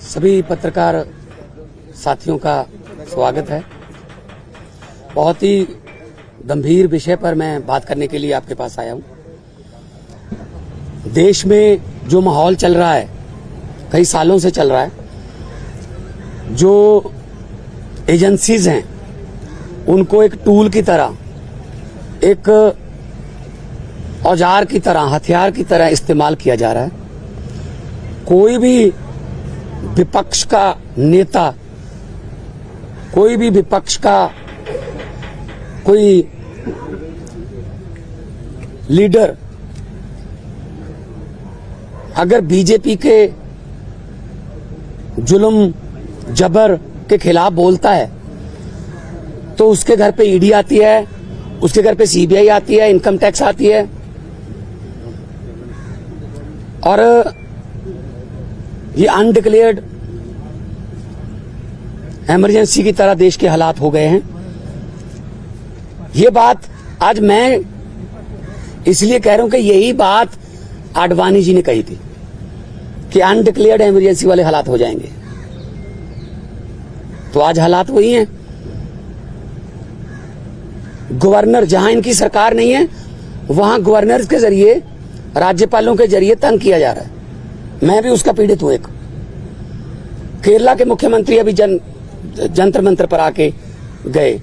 सभी पत्रकार साथियों का स्वागत है। बहुत ही गंभीर विषय पर मैं बात करने के लिए आपके पास आया हूं। देश में जो माहौल चल रहा है, कई सालों से चल रहा है, जो एजेंसीज हैं उनको एक टूल की तरह, एक औजार की तरह, हथियार की तरह इस्तेमाल किया जा रहा है। कोई भी विपक्ष का नेता, कोई भी विपक्ष का कोई लीडर अगर बीजेपी के जुल्म जबर के खिलाफ बोलता है तो उसके घर पे ईडी आती है, उसके घर पे सीबीआई आती है, इनकम टैक्स आती है। और ये अनडिक्लेयर्ड इमरजेंसी की तरह देश के हालात हो गए हैं। ये बात आज मैं इसलिए कह रहा हूं कि यही बात आडवाणी जी ने कही थी कि अनडिक्लेयर्ड इमरजेंसी वाले हालात हो जाएंगे। तो आज हालात वही हैं। गवर्नर, जहां इनकी सरकार नहीं है वहां गवर्नर के जरिए, राज्यपालों के जरिए तंग किया जा रहा है। मैं भी उसका पीड़ित हूं। एक केरला के मुख्यमंत्री अभी जंतर मंतर पर आके गए।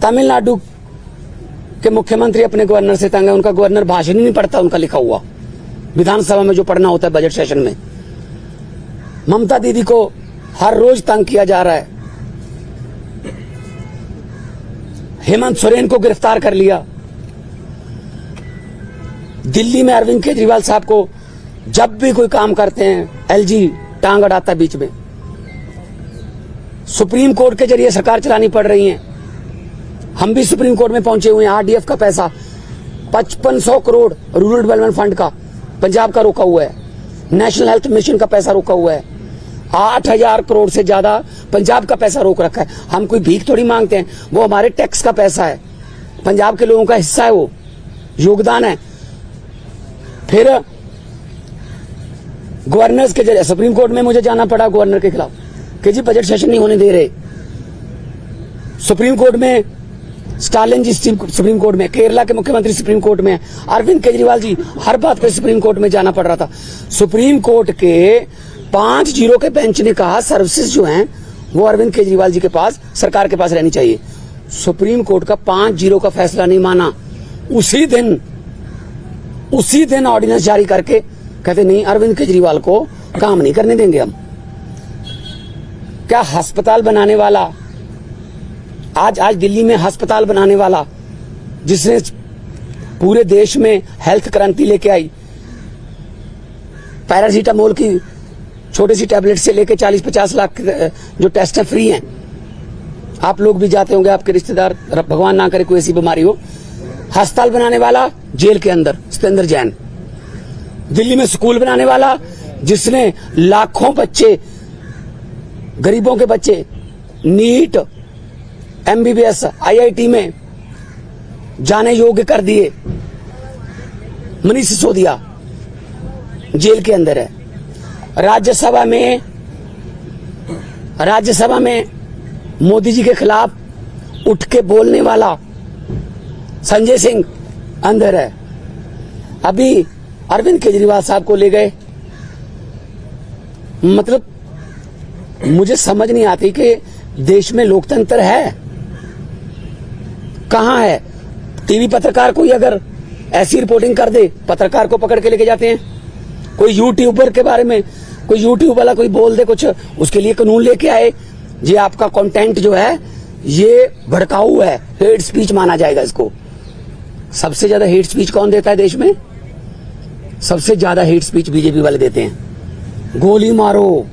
तमिलनाडु के मुख्यमंत्री अपने गवर्नर से तंग है। उनका गवर्नर भाषण ही नहीं पढ़ता, उनका लिखा हुआ विधानसभा में जो पढ़ना होता है बजट सेशन में। ममता दीदी को हर रोज तंग किया जा रहा है। हेमंत सोरेन को गिरफ्तार कर लिया। दिल्ली में अरविंद केजरीवाल साहब को जब भी कोई काम करते हैं एलजी टांग अड़ाता है बीच में। सुप्रीम कोर्ट के जरिए सरकार चलानी पड़ रही है। हम भी सुप्रीम कोर्ट में पहुंचे हुए हैं। आरडीएफ का पैसा 5500 करोड़ रूरल डेवलपमेंट फंड का पंजाब का रोका हुआ है। नेशनल हेल्थ मिशन का पैसा रोका हुआ है। 8000 करोड़ से ज्यादा पंजाब का पैसा रोक रखा है। हम कोई भीख थोड़ी मांगते हैं, वो हमारे टैक्स का पैसा है, पंजाब के लोगों का हिस्सा है, वो योगदान है। फिर गवर्नर्स के जरिए सुप्रीम कोर्ट में मुझे जाना पड़ा गवर्नर के खिलाफ कि जी बजट सेशन नहीं होने दे रहे। सुप्रीम कोर्ट में स्टालिन जी सुप्रीम कोर्ट में, केरला के मुख्यमंत्री सुप्रीम कोर्ट में, अरविंद केजरीवाल जी, हर बात पे सुप्रीम कोर्ट में जाना पड़ रहा था। सुप्रीम कोर्ट के 5-0 के बेंच ने कहा सर्विसेज जो हैं वो अरविंद केजरीवाल जी के पास, सरकार के पास रहनी चाहिए। सुप्रीम कोर्ट का 5-0 का फैसला नहीं माना। उसी दिन ऑर्डिनेंस जारी करके कहते नहीं, अरविंद केजरीवाल को काम नहीं करने देंगे हम। क्या अस्पताल बनाने वाला, आज दिल्ली में अस्पताल बनाने वाला, जिसने पूरे देश में हेल्थ क्रांति लेके आई, पैरासीटामोल की छोटी सी टैबलेट से लेके 40-50 लाख जो टेस्ट है फ्री हैं। आप लोग भी जाते होंगे, आपके रिश्तेदार, भगवान ना करे कोई ऐसी बीमारी हो। अस्पताल बनाने वाला जेल के अंदर सत्येंद्र जैन। दिल्ली में स्कूल बनाने वाला, जिसने लाखों बच्चे, गरीबों के बच्चे नीट, एमबीबीएस, आईआईटी में जाने योग्य कर दिए, मनीष सिसोदिया जेल के अंदर है। राज्यसभा में मोदी जी के खिलाफ उठ के बोलने वाला संजय सिंह अंदर है। अभी अरविंद केजरीवाल साहब को ले गए। मतलब मुझे समझ नहीं आती कि देश में लोकतंत्र है कहां है। टीवी पत्रकार कोई अगर ऐसी रिपोर्टिंग कर दे, पत्रकार को पकड़ के लेके जाते हैं। कोई यूट्यूबर के बारे में, कोई यूट्यूब वाला कोई बोल दे कुछ, उसके लिए कानून लेके आए, ये आपका कंटेंट जो है ये भड़काऊ है, हेट स्पीच माना जाएगा इसको। सबसे ज्यादा हेट स्पीच कौन देता है देश में? सबसे ज्यादा हेट स्पीच बीजेपी वाले देते हैं। गोली मारो,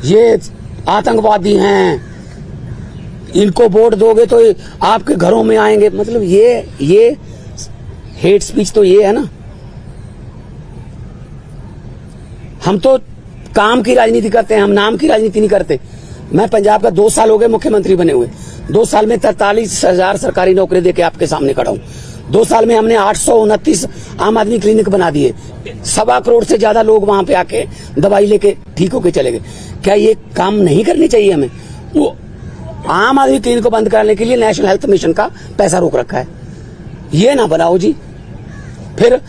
ये आतंकवादी हैं, इनको वोट दोगे तो आपके घरों में आएंगे। मतलब ये हेट स्पीच तो ये है ना। हम तो काम की राजनीति करते हैं, हम नाम की राजनीति नहीं करते। मैं पंजाब का 2 साल हो गए मुख्यमंत्री बने हुए। 2 साल में 43,000 सरकारी नौकरी देके आपके सामने खड़ा हूं। 2 साल में हमने 829 आम आदमी क्लिनिक बना दिए। 1.25 करोड़ से ज्यादा लोग वहां पे आके दवाई लेके ठीक होके चले गए। क्या ये काम नहीं करनी चाहिए हमें? वो आम आदमी क्लिनिक को बंद करने के लिए नेशनल हेल्थ मिशन का पैसा रोक रखा है। ये ना बनाओ जी। फिर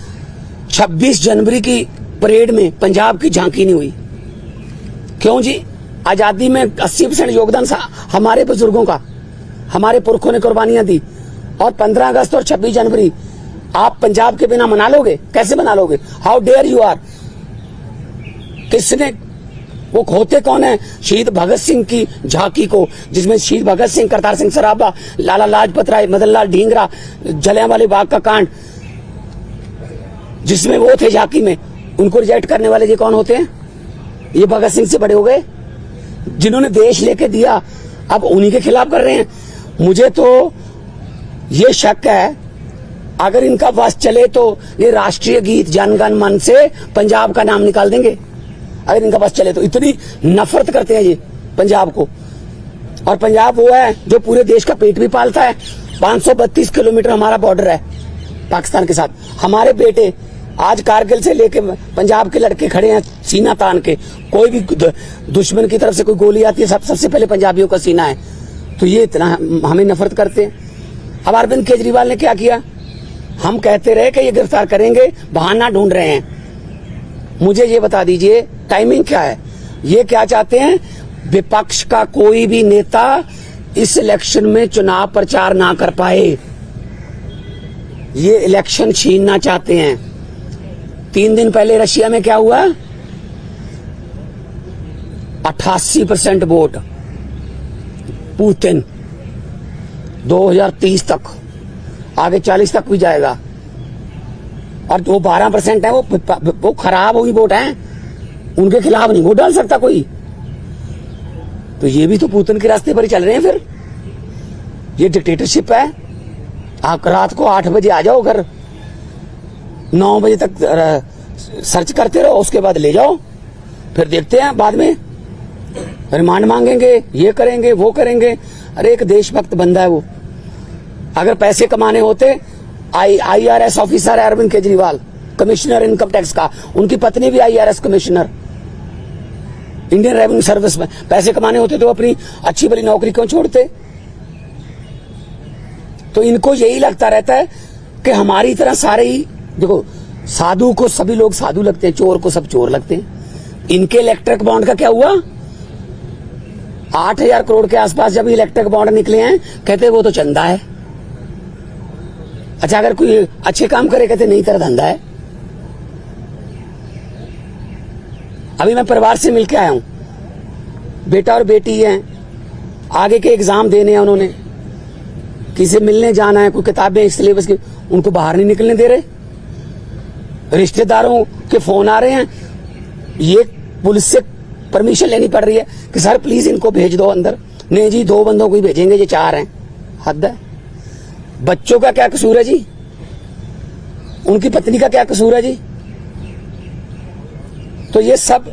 26 जनवरी की परेड में पंजाब की झांकी नहीं हुई। क्यों जी? आजादी में 80% योगदान हमारे बुजुर्गों का, हमारे पुरखों ने कुर्बानियां दी। और 15 अगस्त और 26 जनवरी आप पंजाब के बिना मना लोगे? कैसे मना लोगे? How dare you are. किसने, वो खोते कौन है शहीद भगत सिंह की झांकी को, जिसमें शहीद भगत सिंह, करतार सिंह सराभा, लाला लाजपत राय, मदन लाल ढींगरा, जलियांवाला बाग का कांड, जिसमें वो थे झांकी में, उनको रिजेक्ट करने वाले ये कौन होते हैं? ये भगत सिंह से बड़े हो गए, जिन्होंने देश लेके दिया, अब उन्हीं के खिलाफ कर रहे हैं। मुझे तो ये शक है, अगर इनका बस चले तो ये राष्ट्रीय गीत जन गण मन से पंजाब का नाम निकाल देंगे। अगर इनका बस चले तो इतनी नफरत करते हैं ये पंजाब को। और पंजाब वो है जो पूरे देश का पेट भी पालता है। 532 किलोमीटर हमारा बॉर्डर है पाकिस्तान के साथ। हमारे बेटे आज कारगिल से लेके पंजाब के लड़के खड़े हैं सीना तान के। कोई भी दुश्मन की तरफ से कोई गोली आती है, सबसे पहले पंजाबियों का सीना है। तो ये इतना हमें नफरत करते हैं। अब अरविंद केजरीवाल ने क्या किया? हम कहते रहे कि ये गिरफ्तार करेंगे, बहाना ढूंढ रहे हैं। मुझे ये बता दीजिए टाइमिंग क्या है? ये क्या चाहते हैं? विपक्ष का कोई भी नेता इस इलेक्शन में चुनाव प्रचार ना कर पाए। ये इलेक्शन छीनना चाहते हैं। 3 दिन पहले रशिया में क्या हुआ? 88% वोट पुतिन। 2030 तक, आगे 40 तक भी जाएगा। और वो 12% है, वो खराब हुई वोट है, उनके खिलाफ नहीं वोट डाल सकता कोई। तो ये भी तो पुतिन के रास्ते पर ही चल रहे हैं। फिर ये डिक्टेटरशिप है। आप रात को 8 बजे आ जाओ घर, 9 बजे तक सर्च करते रहो, उसके बाद ले जाओ, फिर देखते हैं बाद में रिमांड मांगेंगे, ये करेंगे वो करेंगे। अरे एक देशभक्त बंदा है वो। अगर पैसे कमाने होते, IRS ऑफिसर है Arvind Kejriwal, commissioner income tax का, उनकी पत्नी भी IRS commissioner Indian revenue service में। पैसे कमाने होते तो अपनी अच्छी भली नौकरी क्यों छोड़ते? तो इनको यही लगता रहता है कि हमारी तरह सारे ही, देखो साधु को सभी लोग साधु लगते हैं, चोर को सब चोर लगते हैं। इनके इलेक्ट्रिक बॉन्ड का क्या हुआ? 8,000 करोड़ के आसपास जब इलेक्ट्रिक बॉन्ड निकले हैं, कहते वो तो चंदा है। अच्छा, अगर कोई अच्छे काम करे कहते नहीं, तेरा धंधा है। अभी मैं परिवार से मिलके आया हूं, बेटा और बेटी हैं, आगे के एग्जाम देने हैं उन्होंने, किसी मिलने जाना है, कोई किताबें सिलेबस की, उनको बाहर नहीं निकलने दे रहे। रिश्तेदारों के फोन आ रहे हैं, ये पुलिस से परमिशन लेनी पड़ रही है कि सर प्लीज इनको भेज दो अंदर। नहीं जी, 2 बंदों को ही भेजेंगे, ये 4 हैं। हद है। बच्चों का क्या कसूर है जी? उनकी पत्नी का क्या कसूर है जी? तो ये सब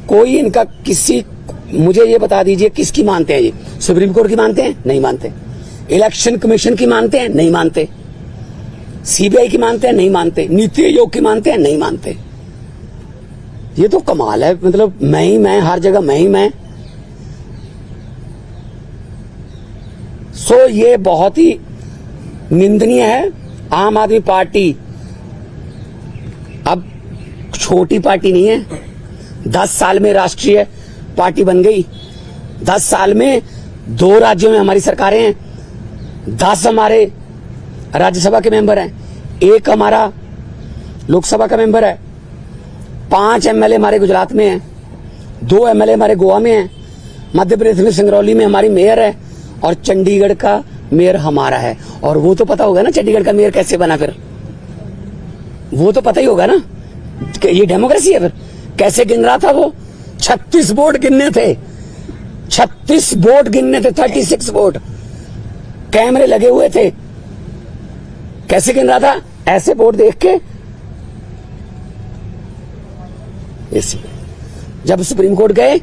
कोई इनका किसी, मुझे ये बता दीजिए किसकी मानते हैं? ये सुप्रीम कोर्ट की मानते हैं? नहीं मानते। इलेक्शन कमीशन की मानते हैं? नहीं मानते। CBI की मानते हैं? नहीं मानते। नीति आयोग की मानते हैं? नहीं मानते। ये तो कमाल है। मतलब मैं ही मैं, हर जगह मैं ही मैं। सो ये बहुत ही निंदनीय है। आम आदमी पार्टी अब छोटी पार्टी नहीं है। 10 साल में राष्ट्रीय पार्टी बन गई। 10 साल में 2 राज्यों में हमारी सरकारें हैं। 10 हमारे राज्यसभा के मेंबर हैं, 1 हमारा लोकसभा का मेंबर है, 5 MLA हमारे गुजरात में हैं, 2 MLA हमारे गोवा में हैं, मध्य प्रदेश में सिंगरौली में हमारी मेयर है, और चंडीगढ़ का मेयर हमारा है। और वो तो पता होगा ना चंडीगढ़ का मेयर कैसे बना? फिर वो तो पता ही होगा ना कि ये डेमोक्रेसी है। फिर कैसे गिन रहा था वो? 36 वोट गिनने थे, 36 वोट गिनने थे, 36 वोट, कैमरे लगे हुए थे। कैसे गिन रहा था? ऐसे वोट देख के। जब सुप्रीम कोर्ट गए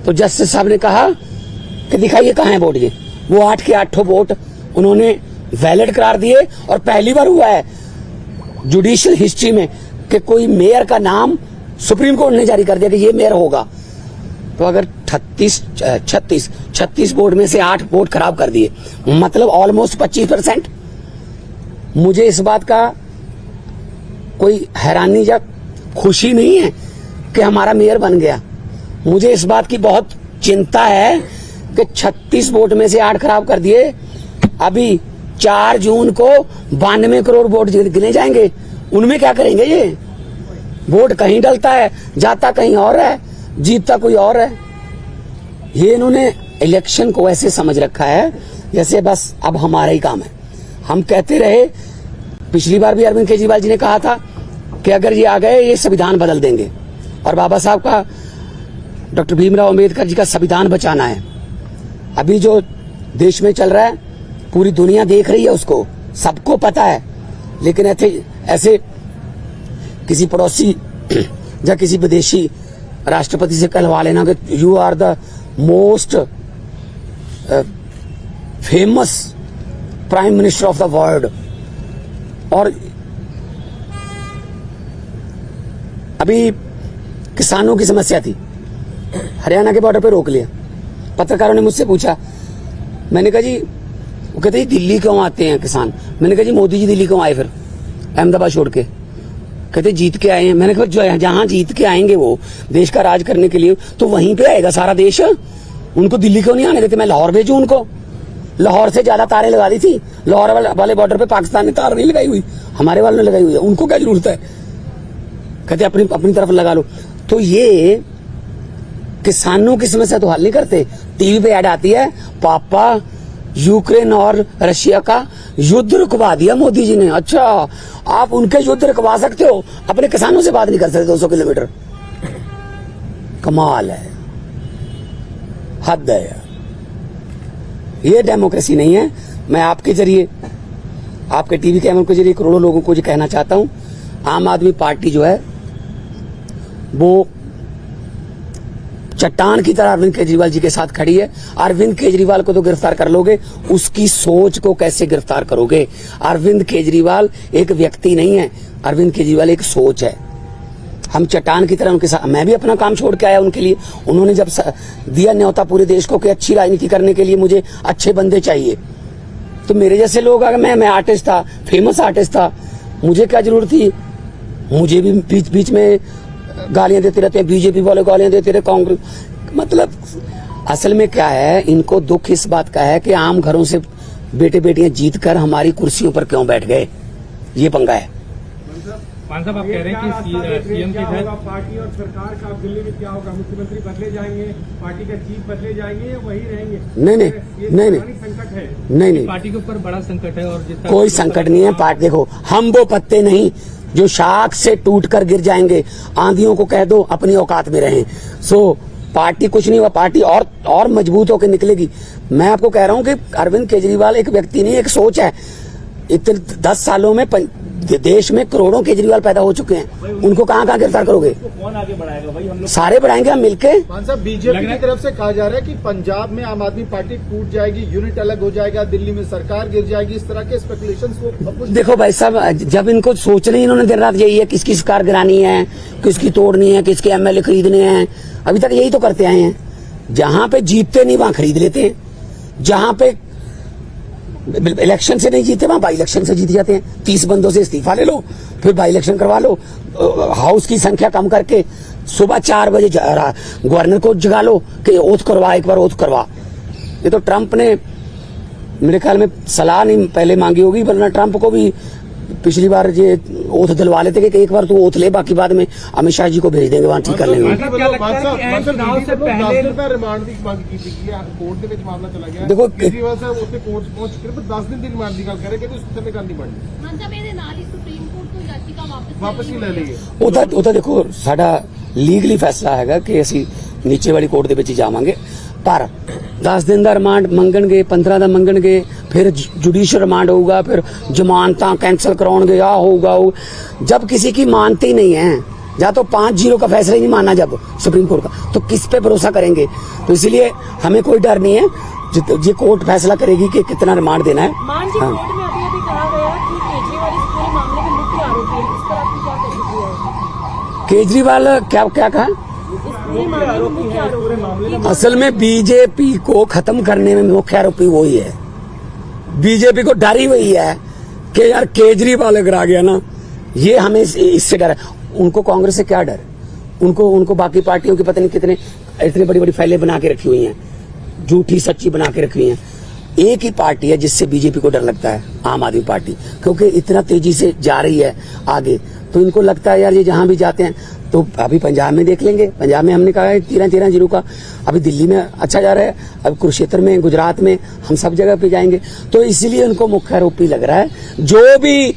तो जस्टिस साहब ने कहा कि दिखाइए कहां है वोट। ये वो 8 के 8 वोट उन्होंने वैलिड करार दिए और पहली बार हुआ है जुडिशियल हिस्ट्री में कि कोई मेयर का नाम सुप्रीम कोर्ट ने जारी कर दिया कि ये मेयर होगा। तो अगर 36 वोट में से 8 वोट खराब कर दिए, मतलब ऑलमोस्ट 25%। मुझे इस बात का कोई हैरानी या खुशी नहीं है कि हमारा मेयर बन गया। मुझे इस बात की बहुत चिंता है कि 36 वोट में से 8 खराब कर दिए। अभी 4 जून को 92 करोड़ वोट गिने जाएंगे, उनमें क्या करेंगे? ये वोट कहीं डलता है, जाता कहीं और है, जीतता कोई और है। ये इन्होंने इलेक्शन को ऐसे समझ रखा है जैसे बस अब हमारा ही काम है। हम कहते रहे, पिछली बार भी अरविंद केजरीवाल जी ने कहा था कि अगर ये आ गए ये संविधान बदल देंगे, और बाबा साहब का, डॉक्टर भीमराव अंबेडकर जी का संविधान बचाना है। अभी जो देश में चल रहा है पूरी दुनिया देख रही है, उसको सबको पता है, लेकिन ऐसे किसी पड़ोसी या किसी विदेशी राष्ट्रपति से कहलवा लेना कि you are the most famous prime minister of the world. और अभी किसानों की समस्या थी, हरियाणा के बॉर्डर पे रोक लिया। पत्रकारों ने मुझसे पूछा, मैंने कहा जी, वो कहते हैं दिल्ली क्यों आते हैं किसान? मैंने कहा जी मोदी जी दिल्ली क्यों आए फिर अहमदाबाद छोड़ के? कहते जीत के आए हैं। मैंने कहा जहां जीत के आएंगे वो देश का राज करने के लिए, तो वहीं पे आएगा सारा देश, उनको दिल्ली क्यों नहीं आने देते? मैं लाहौर भेजूं उनको? लाहौर से ज्यादा तारें लगा दी थी, लाहौर वाले बॉर्डर पे पाकिस्तान ने तार नहीं लगाई हुई, हमारे वालों ने लगाई हुई है, उनको क्या जरूरत है? कहते अपनी तरफ लगा लो। तो ये किसानों की समस्या तो हल नहीं करते। टीवी पे ऐड आती है, पापा यूक्रेन और रशिया का युद्ध रुकवा दिया मोदी जी ने। अच्छा, आप उनके युद्ध रुकवा सकते हो, अपने किसानों से बात नहीं कर सकते 200 किलोमीटर? कमाल है, हद है यार। ये डेमोक्रेसी नहीं है। मैं आपके जरिए, आपके टीवी कैमरों के जरिए करोड़ों लोगों को ये कहना चाहता हूं, आम आदमी पार्टी जो है वो चट्टान की तरह अरविंद केजरीवाल जी के साथ खड़ी है। अरविंद केजरीवाल को तो गिरफ्तार कर लोगे, उसकी सोच को कैसे गिरफ्तार करोगे? अरविंद केजरीवाल एक व्यक्ति नहीं है, अरविंद केजरीवाल एक सोच है। हम चट्टान की तरह उनके साथ, मैं भी अपना काम छोड़ के आया उनके लिए। उन्होंने जब दिया न्योता पूरे देश को कि अच्छी राजनीति करने के लिए मुझे अच्छे बंदे चाहिए, तो मेरे जैसे लोग अगर मैं आर्टिस्ट था, फेमस आर्टिस्ट था, मुझे क्या जरूरत थी? मुझे भी बीच बीच में गालियां देते रहते हैं, बीजेपी वाले गालियां देते रहे, कांग्रेस। मतलब असल में क्या है, इनको दुख इस बात का है कि आम घरों से बेटे बेटियां जीत कर हमारी कुर्सियों पर क्यों बैठ गए, ये पंगा है। मान साहब, आप कह रहे हैं कि सीएम की पार्टी और सरकार का दिल्ली में क्या होगा? मुख्यमंत्री बदले जाएंगे, पार्टी का चीफ बदले जाएंगे या वही रहेंगे? नहीं संकट है, नहीं, पार्टी के ऊपर बड़ा संकट है। और कोई संकट नहीं है। पार्टी देखो, हम वो पत्ते नहीं जो शाख से टूट कर गिर जाएंगे। आंधियों को कह दो अपनी औकात में रहें। सो पार्टी कुछ नहीं हुआ, पार्टी और मजबूत होकर निकलेगी। मैं आपको कह रहा हूं कि अरविंद केजरीवाल एक व्यक्ति नहीं, एक सोच है। इतने 10 सालों में देश में करोड़ों केजरीवाल पैदा हो चुके हैं, उनको कहां गिरफ्तार करोगे? कौन आगे बढ़ाएगा भाई? हम लोग सारे बढ़ाएंगे, हम मिलके। बीजेपी की तरफ से कहा जा रहा है कि पंजाब में आम आदमी पार्टी टूट जाएगी, यूनिट अलग हो जाएगा, दिल्ली में सरकार गिर जाएगी, इस तरह के स्पेकुलेशंस को। देखो भाई साहब, जब इनको सोचना ही इन्होंने दिन रात यही है, किसकी सरकार गिरानी है, किसकी तोड़नी है, किसके एमएलए खरीदने हैं, अभी तक यही तो करते आए हैं। जहां पे जीतते नहीं वहां खरीद लेते हैं, जहां पे इलेक्शन से नहीं जीते वहां बाई इलेक्शन से जीत जाते हैं। 30 बंदों से इस्तीफा ले लो, फिर बाई इलेक्शन करवा लो, हाउस की संख्या कम करके सुबह 4 बजे गवर्नर को जगा लो कि ओथ करवा, एक बार ओथ करवा। ये तो ट्रंप ने मेरे ख्याल में सलाह नहीं पहले मांगी होगी, वरना ट्रंप को भी पिछली बार ये ओथ दिलवा लेते कि एक बार तू ओथ ले, बाकी बाद में अमित शाह जी को भेज देंगे, वहां ठीक कर लेंगे। देखो देखो साडा लीगली फैसला है कि ਅਸੀਂ नीचे वाली कोर्ट ਦੇ ਵਿੱਚ ਜਾਵਾਂਗੇ, पर 10 दिन का रिमांड मंगणगे, 15 का मंगणगे, फिर जुडिशियल रिमांड होगा, फिर जमानत कैंसल कराउणगे, आ होगा। जब किसी की मानती नहीं है, या तो 5-0 का फैसला ही नहीं माना जब सुप्रीम कोर्ट का, तो किस पे भरोसा करेंगे? तो इसलिए हमें कोई डर नहीं है, ये कोर्ट फैसला करेगी कि कितना रिमांड देना है। होती है, इस पर आपकी क्या प्रतिक्रिया है? केजरीवाल क्या क्या कहा? इस पूरे मामले में मुख्य आरोपी असल में बीजेपी को खत्म करने में मुख्य आरोपी वही है। बीजेपी को डर ही वही है कि यार केजरीवाल अगर आ गया ना, ये हमें इससे डर है। उनको कांग्रेस से क्या डर? उनको बाकी पार्टियों की पता नहीं कितने इतनी बड़ी बड़ी फाइलें बना के रखी हुई हैं, झूठी सच्ची बना के रखी हुई हैं। एक ही पार्टी है जिससे बीजेपी को डर लगता है, आम आदमी पार्टी, क्योंकि इतना तेजी से जा रही है आगे। तो इनको लगता है यार ये जहां भी जाते हैं, तो अभी पंजाब में देख लेंगे। पंजाब में हमने कहा है 13 जीरो का, अभी दिल्ली में अच्छा जा रहा है, अब कुरुक्षेत्र में, गुजरात में, हम सब जगह पे जाएंगे। तो इसीलिए उनको मुख्य आरोपी लग रहा है। जो भी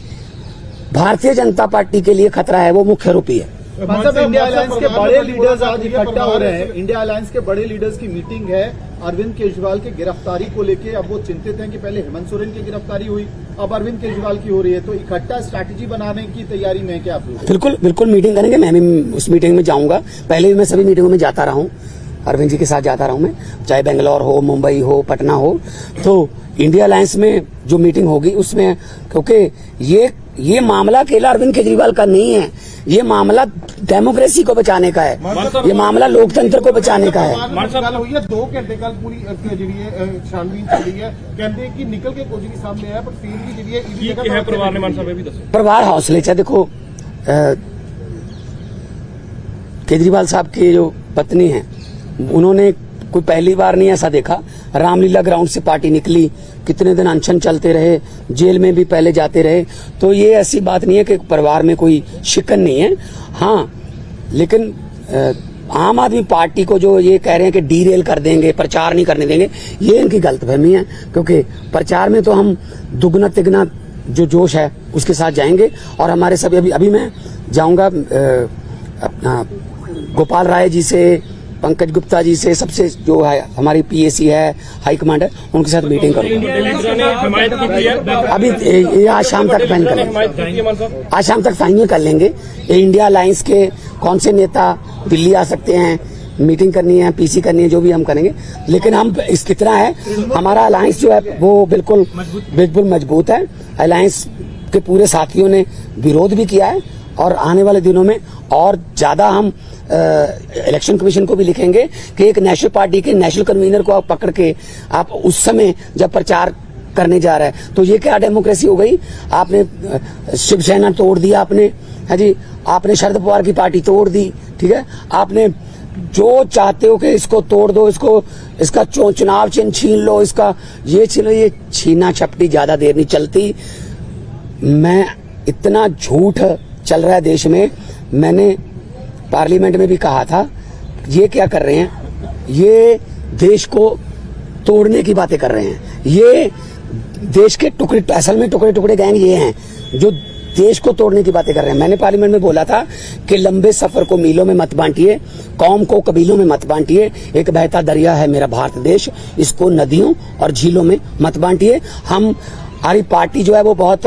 भारतीय जनता पार्टी के लिए खतरा है वो मुख्य आरोपी है। मतलब इंडिया अलायंस के बड़े लीडर्स आज इकट्ठा हो रहे हैं। इंडिया अलायंस के बड़े लीडर्स की मीटिंग है अरविंद केजरीवाल की गिरफ्तारी को लेके। अब वो चिंतित हैं कि पहले हेमंत सोरेन की गिरफ्तारी हुई, अब अरविंद केजरीवाल की हो रही है, तो इकट्ठा स्ट्रैटेजी बनाने की तैयारी में है क्या आप लोग? बिल्कुल मीटिंग करेंगे। मैं भी उस मीटिंग में जाऊंगा। पहले भी मैं सभी मीटिंगों में जाता रहा हूं, अरविंद जी के साथ जाता रहा हूं मैं, चाहे बेंगलोर हो, मुंबई हो, पटना हो। तो इंडिया अलायंस में जो मीटिंग होगी उसमें, क्योंकि ये मामला अकेला अरविंद केजरीवाल का नहीं है, ये मामला डेमोक्रेसी को बचाने का है, ये मामला लोकतंत्र को बचाने का है। गल हुई है 2 घंटे कल पूरी छानबीन चली है, कहते कि निकल के कुछ नहीं सामने आया, पर फिर भी जी है परिवार ने मान साहब भी दसो परिवार हौसले से। देखो केजरीवाल साहब की जो पत्नी है, उन्होंने कोई पहली बार नहीं ऐसा देखा, रामलीला ग्राउंड से पार्टी निकली, कितने दिन अनशन चलते रहे, जेल में भी पहले जाते रहे। तो ये ऐसी बात नहीं है कि परिवार में कोई शिकन नहीं है। हाँ, लेकिन आम आदमी पार्टी को जो ये कह रहे हैं कि डीरेल कर देंगे, प्रचार नहीं करने देंगे, ये इनकी गलतफहमी है। क्योंकि प्रचार में तो हम दुगना तिगना जो जोश है उसके साथ जाएंगे। और हमारे सभी अभी मैं जाऊंगा अपना गोपाल राय जी से, पंकज गुप्ता जी से, सबसे जो है हमारी पीएसी है, हाईकमांड है, उनके साथ मीटिंग करूंगा। अभी ये आज शाम तक फाइनल कर लेंगे, आज शाम तक फाइनल कर लेंगे। इंडिया अलायंस के कौन से नेता दिल्ली आ सकते हैं, मीटिंग करनी है, पीसी करनी है, जो भी हम करेंगे। लेकिन हम इस कितना है, हमारा अलायंस जो है वो बिल्कुल मजबूत है। अलायंस के पूरे साथियों ने विरोध भी किया है, और आने वाले दिनों में और ज्यादा हम इलेक्शन कमीशन को भी लिखेंगे कि एक नेशनल पार्टी के नेशनल कन्वीनर को आप पकड़ के आप उस समय जब प्रचार करने जा रहे हैं, तो ये क्या डेमोक्रेसी हो गई? आपने शिवसेना तोड़ दिया, आपने, है जी, आपने शरद पवार की पार्टी तोड़ दी, ठीक है, आपने जो चाहते हो कि इसको तोड़ दो, इसका चुनाव चिन्ह छीन लो, इसका ये छीन लो, ये छीना छपटी ज्यादा देर नहीं चलती। मैं इतना झूठ चल रहा है देश में, मैंने पार्लियामेंट में भी कहा था, ये क्या कर रहे हैं, ये देश को तोड़ने की बातें कर रहे हैं। ये देश के टुकड़े, असल में टुकड़े गैंग ये हैं जो देश को तोड़ने की बातें कर रहे हैं। मैंने पार्लियामेंट में बोला था कि लंबे सफर को मीलों में मत बांटिए, कौम को कबीलों में मत बांटिए। एक बहता दरिया है मेरा भारत देश, इसको नदियों और झीलों में मत बांटिए। हमारी पार्टी जो है वो बहुत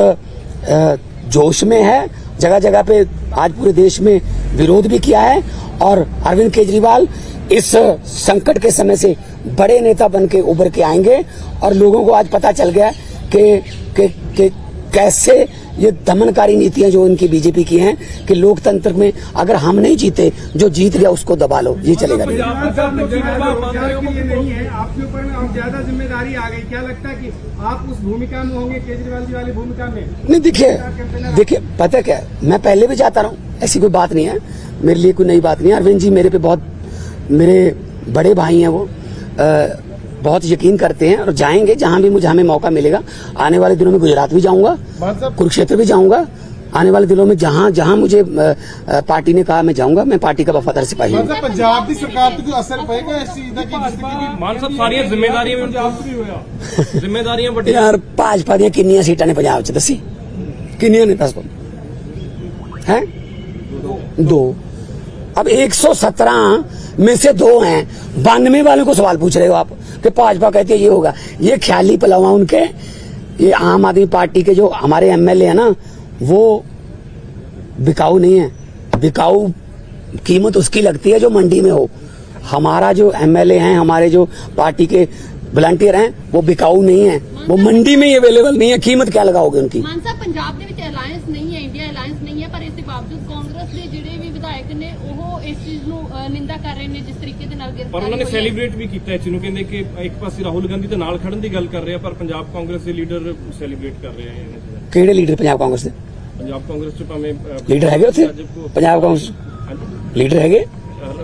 जोश में है, जगह जगह पे आज पूरे देश में विरोध भी किया है। और अरविंद केजरीवाल इस संकट के समय से बड़े नेता बन के उभर के आएंगे। और लोगों को आज पता चल गया कि कैसे ये दमनकारी नीतियां जो इनकी बीजेपी की हैं, कि लोकतंत्र में अगर हम नहीं जीते, जो जीत गया उसको दबा लो, ये चलेगा नहीं। आपके ऊपर में अब ज्यादा जिम्मेदारी आ गई, क्या लगता है कि आप उस भूमिका में होंगे, केजरीवाल जी वाली भूमिका में? नहीं, देखिए पता क्या, मैं पहले भी जाता रहा हूँ, ऐसी कोई बात नहीं है, मेरे लिए कोई नई बात नहीं है। अरविंद जी मेरे पे बहुत, मेरे बड़े भाई हैं, वो बहुत यकीन करते हैं और जाएंगे जहां भी हमें मौका मिलेगा। आने वाले दिनों में गुजरात भी जाऊंगा, कुरुक्षेत्र भी जाऊंगा। आने वाले दिनों में जहां मुझे पार्टी ने कहा मैं जाऊंगा। मैं पार्टी का वफादार सिपाही हूं। पंजाब की सरकार पे जो असर पड़ेगा इस चीज का, मान साहब सारी जिम्मेदारियां बड़ी यार, भाजपा दी किन्नियां सीटां ने पंजाब च दसी, किन्नियां ने दस हैं? 2। अब 117 में से 2 हैं। 92 वालों को सवाल पूछ रहे हो आप कि भाजपा कहती है ये होगा। ये ख्याली पलावा उनके, ये आम आदमी पार्टी के जो हमारे एमएलए है ना, वो बिकाऊ नहीं है। बिकाऊ कीमत उसकी लगती है जो मंडी में हो। हमारा जो एमएलए हैं, हमारे जो पार्टी के वॉलंटियर हैं, वो बिकाऊ नहीं है, वो मंडी में ही अवेलेबल नहीं है। कीमत क्या लगाओगे उनकी? मान साहब, पंजाब ਦੇ ਵਿੱਚ ਅਲਾयੰਸ नहीं है, इंडिया अलायंस नहीं है, ਨਹੀਂ ਹੈ, ਪਰ ਇਸ ਦੇ ਬਾਵਜੂਦ ਕਾਂਗਰਸ ਦੇ ਜਿਹੜੇ ਵੀ ਵਿਧਾਇਕ ਨੇ ਉਹ ਇਸ ਚੀਜ਼ ਨੂੰ ਨਿੰਦਾ ਕਰ ਰਹੇ ਨੇ, ਜਿਸ ਤਰੀਕੇ ਦੇ ਨਾਲ ਪਰ ਗ੍ਰਿਫਤਾਰੀ ਉਹਨਾਂ ਨੇ ਹੋਈ ਹੈ। ਸੈਲੀਬ੍ਰੇਟ ਵੀ ਕੀਤਾ ਇਸ ਨੂੰ, ਕਹਿੰਦੇ ਕਿ ਇੱਕ ਪਾਸੇ ਰਾਹੁਲ ਗਾਂਧੀ ਦੇ ਨਾਲ ਖੜਨ ਦੀ ਗੱਲ ਕਰ ਰਹੇ ਆ, ਪਰ ਪੰਜਾਬ ਕਾਂਗਰਸ ਦੇ ਲੀਡਰ ਸੈਲੀਬ੍ਰੇਟ ਕਰ ਰਹੇ ਆ ਇਹਨਾਂ ਚੀਜ਼ਾਂ। ਕਿਹੜੇ ਲੀਡਰ ਪੰਜਾਬ ਕਾਂਗਰਸ ਦੇ ਪੰਜਾਬ ਕਾਂਗਰਸ ਚ ਭਾਵੇਂ ਲੀਡਰ ਹੈਗੇ ਉੱਥੇ ਪੰਜਾਬ ਕਾਂਗਰਸ ਲੀਡਰ ਹੈਗੇ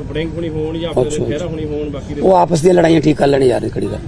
ਵੜਿੰਗ ਹੋਣੀ ਹੋਣ ਜਾਂ ਫਿਰ ਅੱਛਾ। ਖਹਿਰਾ ਹੋਣੀ ਹੋਣ, ਬਾਕੀ ਦੇ ਉਹ ਆਪਸ ਦੀਆਂ ਲੜਾਈਆਂ ਠੀਕ ਕਰ ਲੈਣੇ ਯਾਰ, ਕਿਹੜੀ ਗੱਲ।